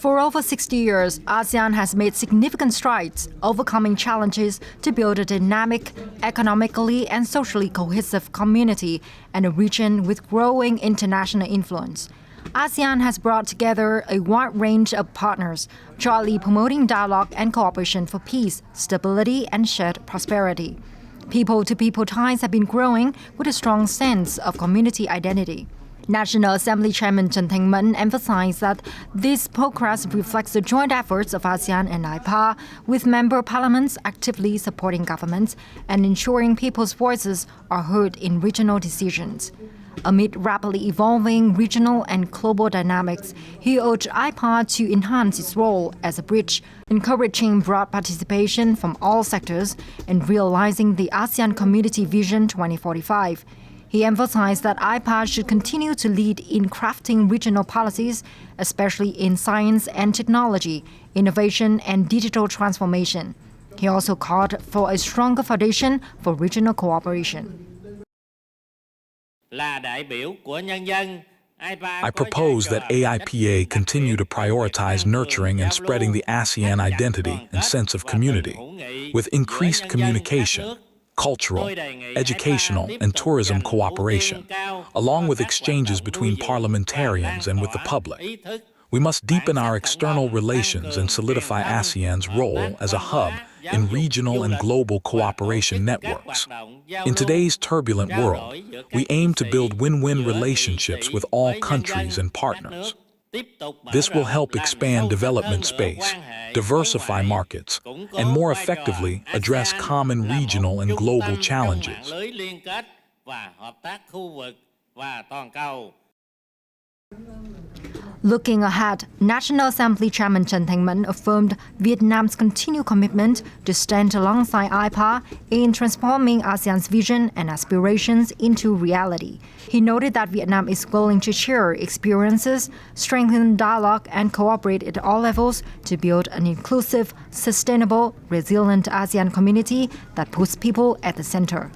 For over 60 years, ASEAN has made significant strides, overcoming challenges to build a dynamic, economically and socially cohesive community and a region with growing international influence. ASEAN has brought together a wide range of partners, jointly promoting dialogue and cooperation for peace, stability, and shared prosperity. People-to-people ties have been growing with a strong sense of community identity. National Assembly Chairman Tran emphasized that this progress reflects the joint efforts of ASEAN and AIPA, with member parliaments actively supporting governments and ensuring people's voices are heard in regional decisions. Amid rapidly evolving regional and global dynamics, he urged AIPA to enhance its role as a bridge, encouraging broad participation from all sectors and realizing the ASEAN Community Vision 2045. He emphasized that AIPA should continue to lead in crafting regional policies, especially in science and technology, innovation and digital transformation. He also called for a stronger foundation for regional cooperation. I propose that AIPA continue to prioritize nurturing and spreading the ASEAN identity and sense of community, with increased communication, cultural, educational, and tourism cooperation, along with exchanges between parliamentarians and with the public. We must deepen our external relations and solidify ASEAN's role as a hub in regional and global cooperation networks. In today's turbulent world, we aim to build win-win relationships with all countries and partners. This will help expand development space, diversify markets, and more effectively address common regional and global challenges. Looking ahead, National Assembly Chairman Tran affirmed Vietnam's continued commitment to stand alongside AIPA in transforming ASEAN's vision and aspirations into reality. He noted that Vietnam is willing to share experiences, strengthen dialogue, and cooperate at all levels to build an inclusive, sustainable, resilient ASEAN community that puts people at the center.